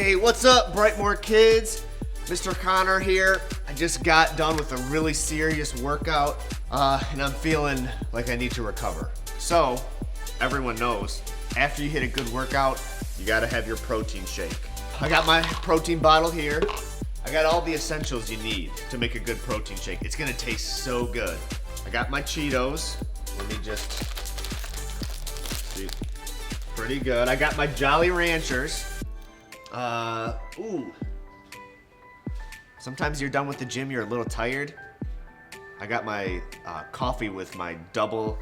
Hey, what's up, Brightmoor Kids? Mr. Connor here. I just got done with a really serious workout, and I'm feeling like I need to recover. So, everyone knows, after you hit a good workout, you gotta have your protein shake. I got my protein bottle here. I got all the essentials you need to make a good protein shake. It's gonna taste so good. I got my Cheetos. Let me just see. Pretty good. I got my Jolly Ranchers. Ooh. Sometimes you're done with the gym, you're a little tired. I got my coffee with my double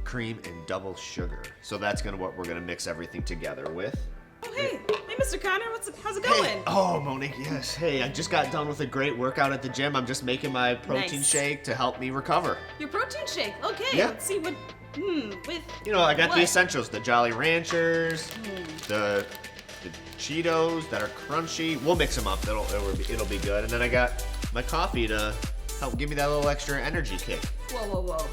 cream and double sugar. So that's what we're gonna mix everything together with. Oh, hey, Mr. Connor, how's it going? Hey. Oh, Monique, yes. Hey, I just got done with a great workout at the gym. I'm just making my protein shake to help me recover. Your protein shake, okay. Yeah. Let's see what, with I got what? the essentials, the Jolly Ranchers, the Cheetos that are crunchy. We'll mix them up, it'll be good. And then I got my coffee to help give me that little extra energy kick. Whoa.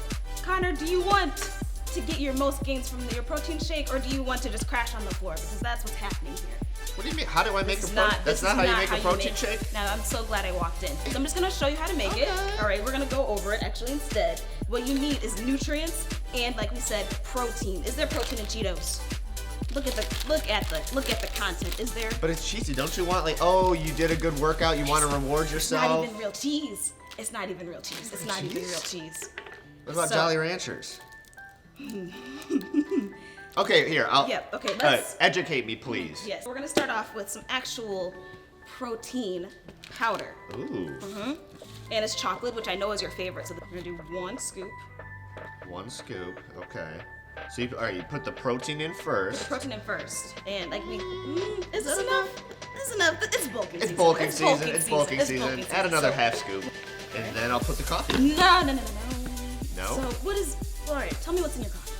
Connor, do you want to get your most gains from your protein shake, or do you want to just crash on the floor? Because that's what's happening here. What do you mean? How do I make a protein? That's not how you make a protein shake? Now, I'm so glad I walked in. So I'm just gonna show you how to make it. All right, we're gonna go over it actually instead. What you need is nutrients and, like we said, protein. Is there protein in Cheetos? Look at the content. Is there? But it's cheesy. Don't you want you did a good workout, you want to reward yourself? It's not even real cheese. It's not even real cheese. It's not even real cheese. What about Jolly Ranchers? Okay, here, let's educate me, please. Yes, we're gonna start off with some actual protein powder. Ooh. And it's chocolate, which I know is your favorite, so we're gonna do 1 scoop. 1 scoop, okay. So you put the protein in first. Put the protein in first. And is this enough? This is enough. It's bulking season. It's bulking season. Add another half scoop. Okay. And then I'll put the coffee in. No. No? So alright, tell me what's in your coffee.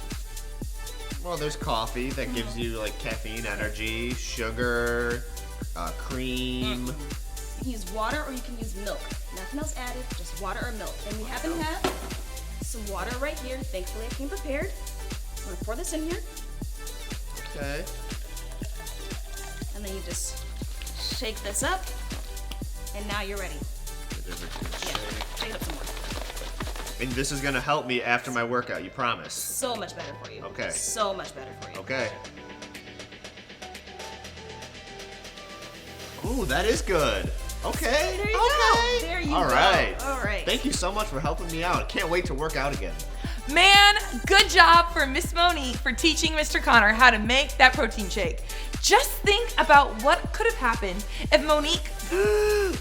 Well, there's coffee that gives you caffeine, energy, sugar, cream. You can use water or you can use milk. Nothing else added, just water or milk. And we happen to have some water right here. Thankfully, I came prepared. I'm gonna pour this in here. Okay. And then you just shake this up, and now you're ready. Shake it up some more. And this is gonna help me after my workout, you promise? So much better for you. Okay. So much better for you. Okay. Ooh, that is good. Okay. There you go. There you go. All right. All right. Thank you so much for helping me out. Can't wait to work out again. Man, good job for Miss Monique for teaching Mr. Connor how to make that protein shake. Just think about what could have happened if Monique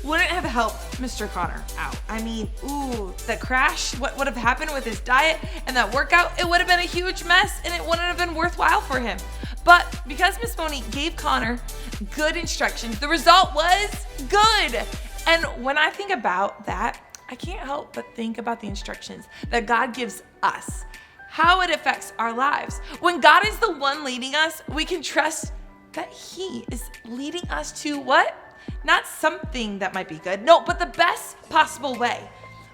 wouldn't have helped Mr. Connor out. I mean, the crash, what would have happened with his diet and that workout, it would have been a huge mess and it wouldn't have been worthwhile for him. But because Miss Monique gave Connor good instructions, the result was good. And when I think about that, I can't help but think about the instructions that God gives us, how it affects our lives. When God is the one leading us, we can trust that He is leading us to what? Not something that might be good, no, but the best possible way.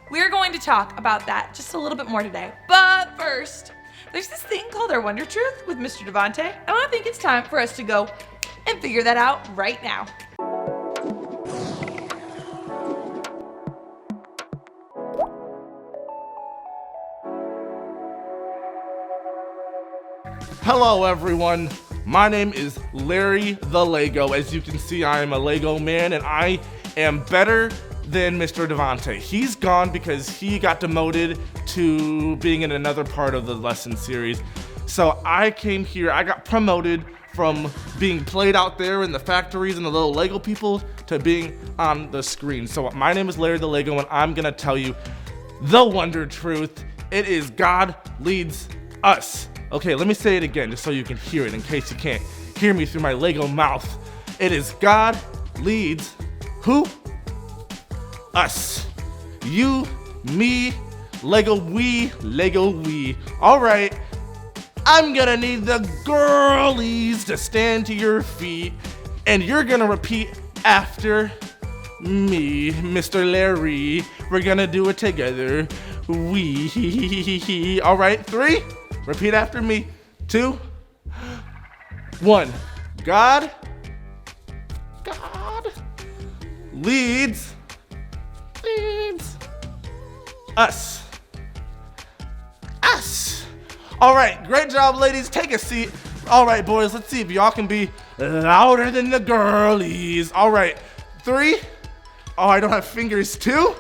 We're going to talk about that just a little bit more today. But first, there's this thing called our Wonder Truth with Mr. Devante, and I think it's time for us to go and figure that out right now. Hello everyone, my name is Larry the Lego. As you can see, I am a Lego man and I am better than Mr. Devante. He's gone because he got demoted to being in another part of the lesson series. So I came here, I got promoted from being played out there in the factories and the little Lego people to being on the screen. So my name is Larry the Lego and I'm gonna tell you the Wonder Truth. It is God leads us. Okay, let me say it again just so you can hear it in case you can't hear me through my Lego mouth. It is God leads who? Us. You, me, Lego we. All right, I'm gonna need the girlies to stand to your feet and you're gonna repeat after me, Mr. Larry. We're gonna do it together. We. All right, 3. Repeat after me. 2, 1. God leads us. All right, great job, ladies. Take a seat. All right, boys, let's see if y'all can be louder than the girlies. All right, 3. Oh, I don't have fingers. 2,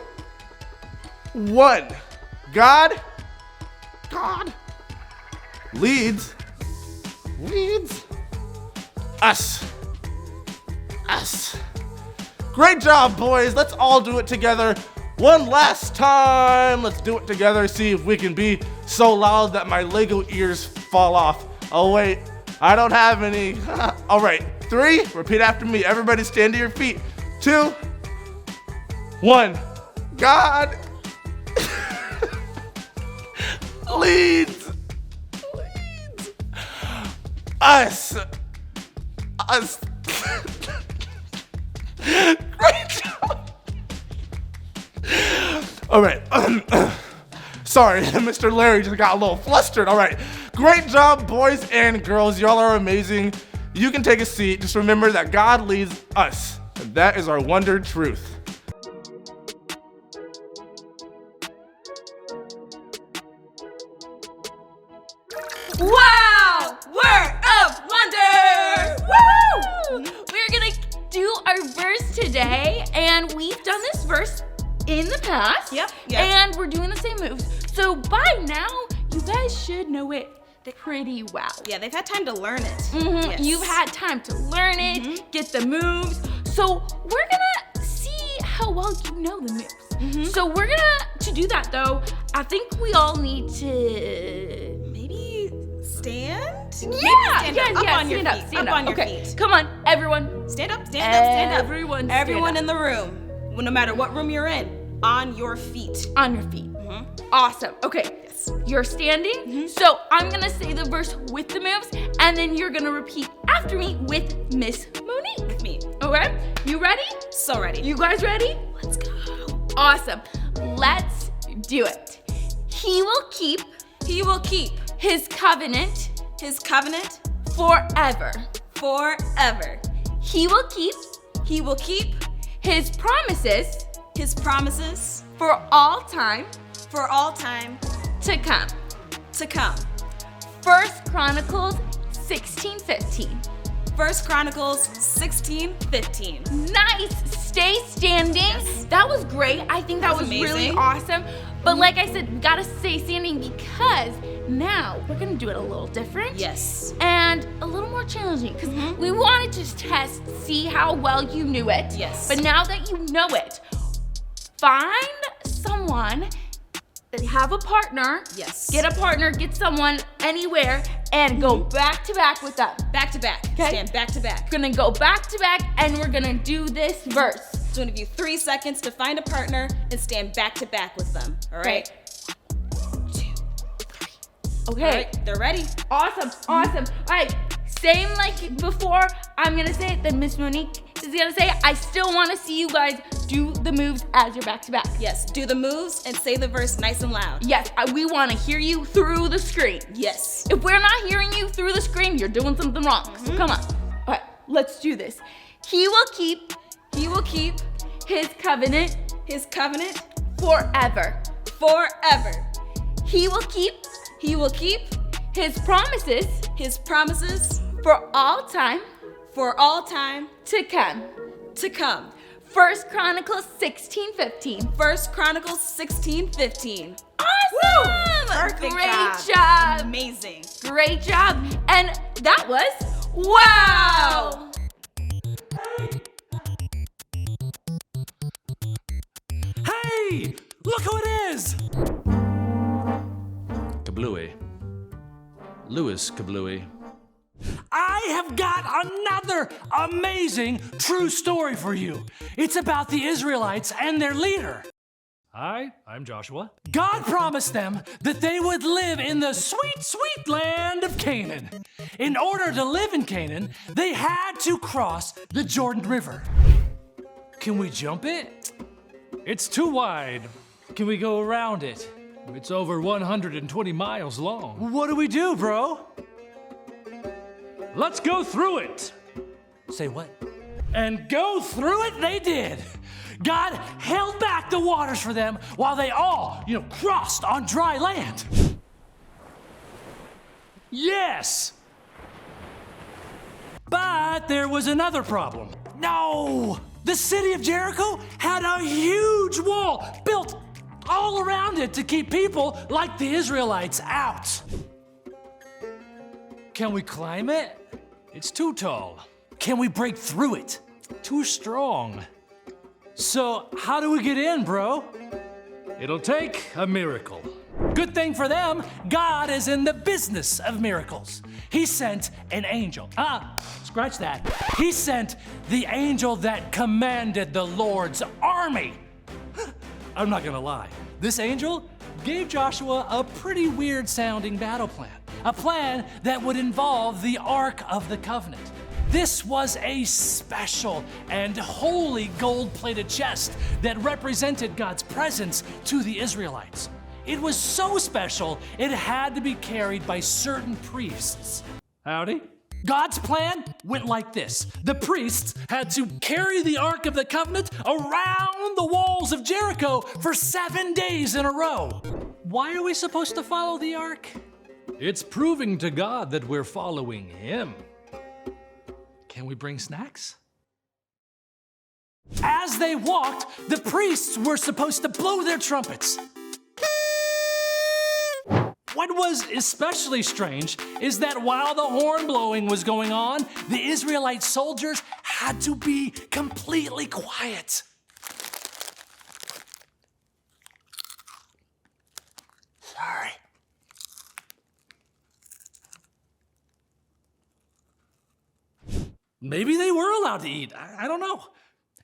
1. God leads us. Great job, boys. Let's all do it together. One last time. Let's do it together. See if we can be so loud that my Lego ears fall off. Oh, wait. I don't have any. All right. 3. Repeat after me. Everybody stand to your feet. 2, 1. God leads us. Great job. All right. Sorry, Mr. Larry just got a little flustered. All right. Great job, boys and girls. Y'all are amazing. You can take a seat. Just remember that God leads us. And that is our wonder truth. Wow! Word of wonder! Woo! We're gonna do our verse today, and we've done this verse in the past. Yep. And we're doing the same moves. So by now, you guys should know it pretty well. Yeah, they've had time to learn it. Mhm. Yes. You've had time to learn it, get the moves. So we're gonna see how well you know the moves. So we're to do that though, I think we all need to Maybe stand? Yeah, Stand yeah, up, yeah. on your Stand up, feet. stand Up up. on your Okay, feet. come on, everyone. Stand up, stand up, stand up. Everyone stand Everyone up. in the room, no matter what room you're in, on your feet. On your feet. Awesome. Okay. You're standing. So I'm gonna say the verse with the moves, and then you're gonna repeat after me with Miss Monique. With me. Okay? You ready? So ready. You guys ready? Let's go. Awesome. Let's do it. He will keep his covenant forever. Forever. He will keep his promises for all time to come. to come. 1 Chronicles 16:15. 1 Chronicles 16:15. Nice. Stay standing. Yes. That was great. I think that was really amazing. awesome. But like I said, we gotta stay standing because now we're gonna do it a little different. Yes. And a little more challenging because we wanted to test, see how well you knew it. Yes. But now that you know it, find someone that have a partner. Yes. Get a partner, get someone anywhere, and go back to back with them. Back to back. Okay. Stand back to back. We're gonna go back to back and we're gonna do this verse. So I'm gonna give you 3 seconds to find a partner and stand back to back with them. All right? 1, 2, 3. Okay. All right, they're ready. Awesome. All right. Same like before. I'm gonna say it, then Miss Monique is gonna say it. I still wanna see you guys do the moves as you're back to back. Yes, do the moves and say the verse nice and loud. Yes, we wanna hear you through the screen. Yes. If we're not hearing you through the screen, you're doing something wrong. So come on. All right, let's do this. He will keep his covenant forever. Forever. He will keep his promises for all time to come. 1 Chronicles 16:15. 1 Chronicles 16:15. Awesome! Perfect Great job. Amazing. Great job. And that was wow. Hey! Look who it is! Kablooey. Louis Kablooey. I have got another amazing true story for you. It's about the Israelites and their leader. Hi, I'm Joshua. God promised them that they would live in the sweet, sweet land of Canaan. In order to live in Canaan, they had to cross the Jordan River. Can we jump it? It's too wide. Can we go around it? It's over 120 miles long. What do we do, bro? Let's go through it. Say what? And go through it they did. God held back the waters for them while they all, crossed on dry land. Yes. But there was another problem. No! The city of Jericho had a huge wall built all around it to keep people like the Israelites out. Can we climb it? It's too tall. Can we break through it? Too strong. So how do we get in, bro? It'll take a miracle. Good thing for them, God is in the business of miracles. He sent an angel. Scratch that. He sent the angel that commanded the Lord's army. I'm not gonna lie. This angel gave Joshua a pretty weird sounding battle plan. A plan that would involve the Ark of the Covenant. This was a special and holy gold-plated chest that represented God's presence to the Israelites. It was so special, it had to be carried by certain priests. Howdy? God's plan went like this. The priests had to carry the Ark of the Covenant around the walls of Jericho for 7 days in a row. Why are we supposed to follow the Ark? It's proving to God that we're following Him. Can we bring snacks? As they walked, the priests were supposed to blow their trumpets. What was especially strange is that while the horn blowing was going on, the Israelite soldiers had to be completely quiet. Sorry. Maybe they were allowed to eat. I don't know.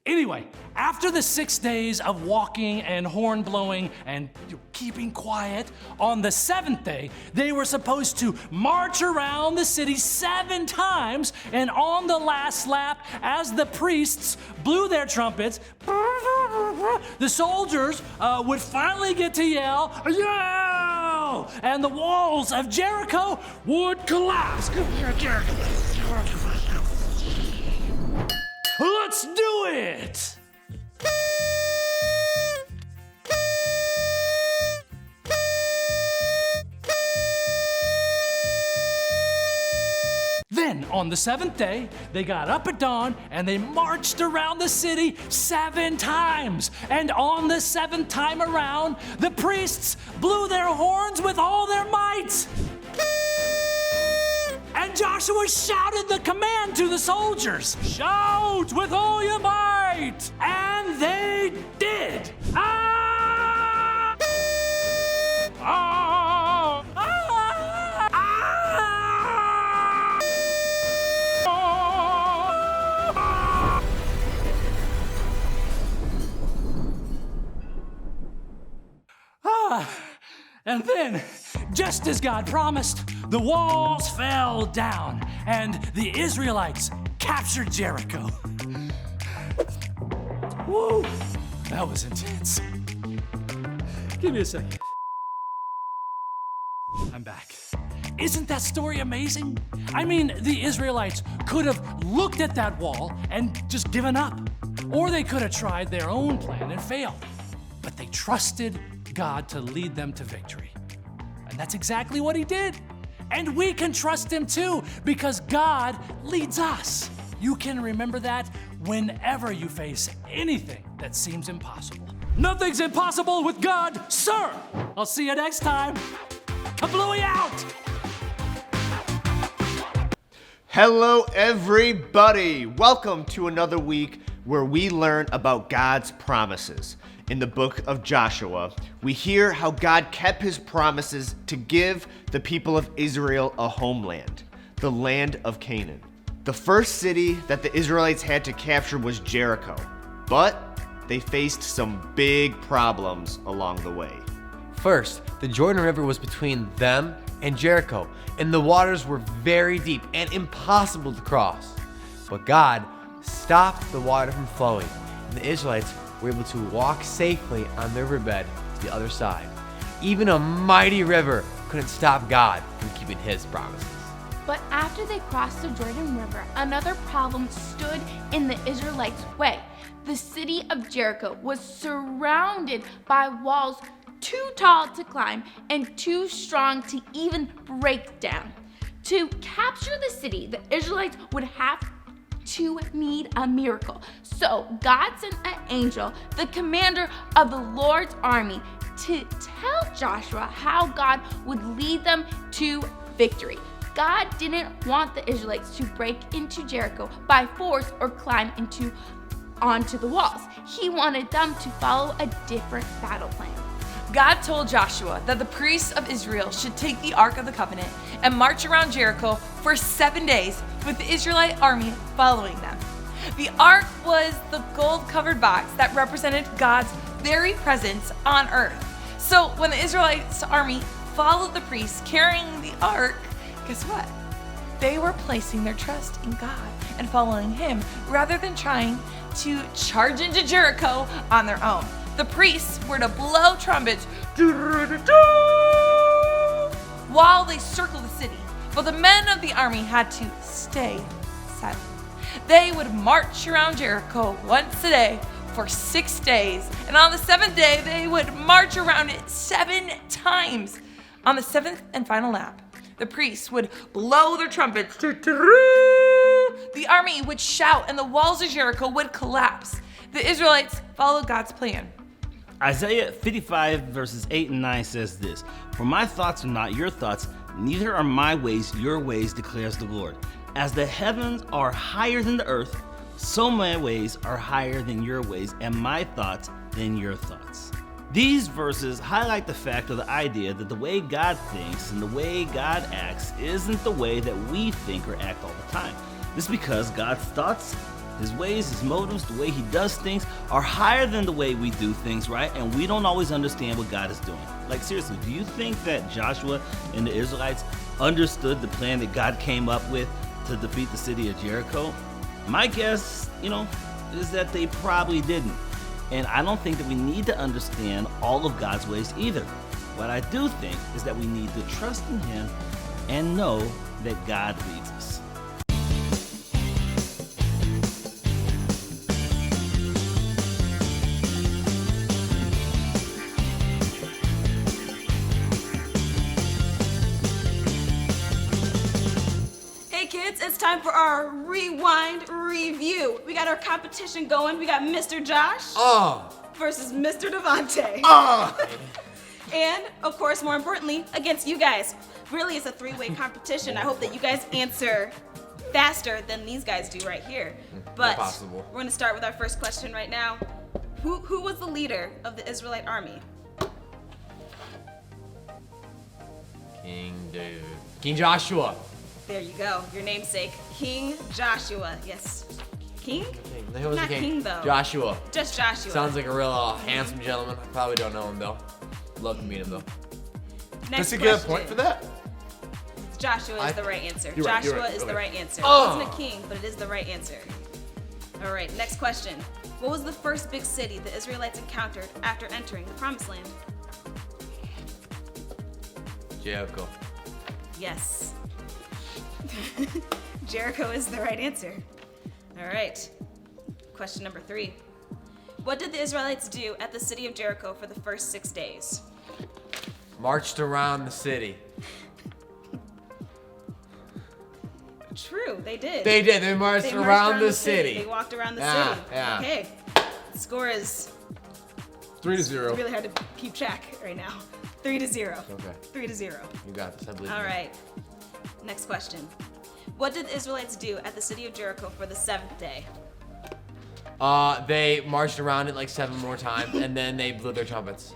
Anyway, after the 6 days of walking and horn blowing and keeping quiet, on the 7th day, they were supposed to march around the city 7 times, and on the last lap, as the priests blew their trumpets, the soldiers would finally get to yell, "Yell!" And the walls of Jericho would collapse. Let's do it! Then, on the 7th day, they got up at dawn and they marched around the city 7 times. And on the 7th time around, the priests blew their horns with all their might. And Joshua shouted the command to the soldiers, "Shout with all your might!" And they did. Ah! Ah! Ah! Ah! And then, just as God promised, the walls fell down and the Israelites captured Jericho. Woo! That was intense. Give me a second. I'm back. Isn't that story amazing? I mean, the Israelites could have looked at that wall and just given up. Or they could have tried their own plan and failed. But they trusted God to lead them to victory. And that's exactly what He did. And we can trust Him too, because God leads us. You can remember that whenever you face anything that seems impossible. Nothing's impossible with God, sir! I'll see you next time. Kablooey out! Hello, everybody. Welcome to another week where we learn about God's promises. In the book of Joshua, we hear how God kept His promises to give the people of Israel a homeland, the land of Canaan. The first city that the Israelites had to capture was Jericho, but they faced some big problems along the way. First, the Jordan River was between them and Jericho, and the waters were very deep and impossible to cross. But God stopped the water from flowing, and the Israelites were able to walk safely on the riverbed to the other side. Even a mighty river couldn't stop God from keeping His promises. But after they crossed the Jordan River, another problem stood in the Israelites' way. The city of Jericho was surrounded by walls too tall to climb and too strong to even break down. To capture the city, the Israelites would have to need a miracle. So God sent an angel, the commander of the Lord's army, to tell Joshua how God would lead them to victory. God didn't want the Israelites to break into Jericho by force or climb onto the walls. He wanted them to follow a different battle plan. God told Joshua that the priests of Israel should take the Ark of the Covenant and march around Jericho for 7 days with the Israelite army following them. The Ark was the gold-covered box that represented God's very presence on earth. So when the Israelites army followed the priests carrying the Ark, guess what? They were placing their trust in God and following Him rather than trying to charge into Jericho on their own. The priests were to blow trumpets while they circled the city, but the men of the army had to stay silent. They would march around Jericho once a day for 6 days, and on the 7th day, they would march around it 7 times. On the 7th and final lap, the priests would blow their trumpets. The army would shout, and the walls of Jericho would collapse. The Israelites followed God's plan. Isaiah 55 verses 8 and 9 says this, "For my thoughts are not your thoughts, neither are my ways your ways, declares the Lord. As the heavens are higher than the earth, so my ways are higher than your ways, and my thoughts than your thoughts." These verses highlight the fact or the idea that the way God thinks and the way God acts isn't the way that we think or act all the time. This is because God's thoughts, His ways, His motives, the way He does things are higher than the way we do things, right? And we don't always understand what God is doing. Like seriously, do you think that Joshua and the Israelites understood the plan that God came up with to defeat the city of Jericho? My guess, is that they probably didn't. And I don't think that we need to understand all of God's ways either. What I do think is that we need to trust in Him and know that God leads us. It's time for our rewind review. We got our competition going. We got Mr. Josh versus Mr. Devante. And, of course, more importantly, against you guys. Really, it's a three-way competition. I hope that you guys answer faster than these guys do right here. But Impossible. We're going to start with our first question right now. Who was the leader of the Israelite army? King Joshua. There you go. Your namesake, King Joshua. Yes. King? Who was Not the king, though. Joshua. Just Joshua. Sounds like a real handsome gentleman. I probably don't know him though. Love to meet him though. Next Does he get a question. point for that? Joshua is the right answer. You're right, Joshua you're right. is the Okay. right answer. Oh. It wasn't a king, but it is the right answer. All right, next question. What was the first big city the Israelites encountered after entering the Promised Land? Jericho. Yes. Jericho is the right answer. All right. Question number 3. What did the Israelites do at the city of Jericho for the first 6 days? Marched around the city. True, they did. They did. They marched around the city. They walked around the Yeah, city. yeah. Okay. The score is 3-0. really hard to keep track right now. 3-0. Okay. 3-0. You got this. I believe All you. right. Next question. What did the Israelites do at the city of Jericho for the 7th day? They marched around it like 7 more times, and then they blew their trumpets.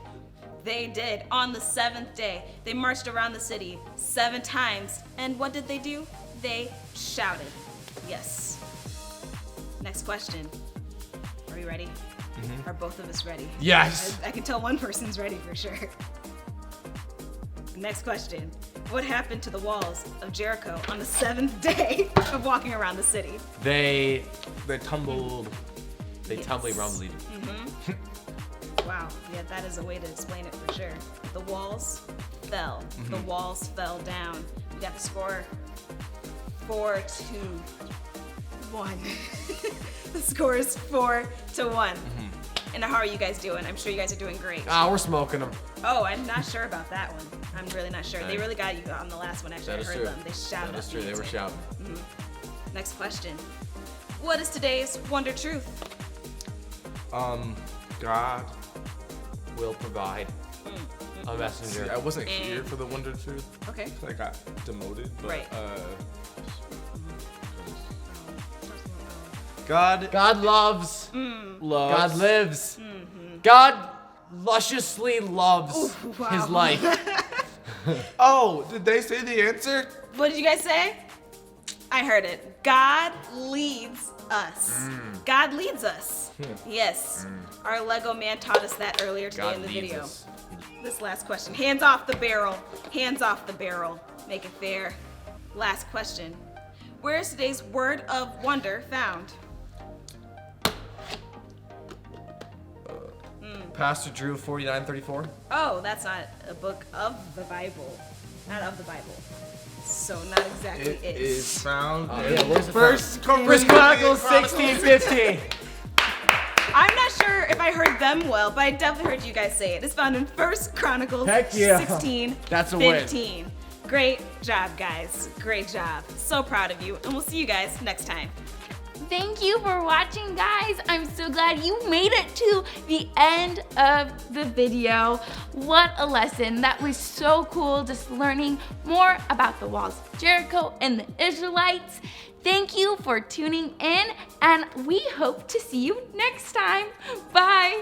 They did. On the 7th day, they marched around the city 7 times. And what did they do? They shouted. Yes. Next question. Are we ready? Are both of us ready? Yes. I can tell one person's ready for sure. Next question. What happened to the walls of Jericho on the 7th day of walking around the city? They tumbled. Yes. tumbly rumbly. Wow, yeah, that is a way to explain it for sure. The walls fell. The walls fell down. We got the score 4-1. The score is 4-1. And how are you guys doing? I'm sure you guys are doing great. We're smoking them. Oh, I'm not sure about that one. I'm really not sure. They really got you on the last one. Actually, That I is heard true. them. They shouted. That is up true. the They were answer. shouting. Next question. What is today's wonder truth? God. Will provide a messenger. See, I wasn't here for the Wonder Truth. Okay. I got demoted, but Right. God loves. love. God lives. God lusciously loves his life. Oh, did they say the answer? What did you guys say? I heard it. God leads us. God leads us. Yes. Our Lego man taught us that earlier today God in the leads video. us. This last question. Hands off the barrel. Hands off the barrel. Make it fair. Last question. Where is today's word of wonder found? Pastor Drew 4934. Oh, that's not a book of the Bible. Not of the Bible. So not exactly It it. is found Yeah, in where's it First First Chronicles 16:15. I'm not sure if I heard them well, but I definitely heard you guys say it. It's found in First Chronicles Heck yeah. 16, That's a win. 15. Great job, guys. Great job. So proud of you. And we'll see you guys next time. Thank you for watching, guys. I'm so glad you made it to the end of the video. What a lesson. That was so cool, just learning more about the walls of Jericho and the Israelites. Thank you for tuning in, and we hope to see you next time. Bye.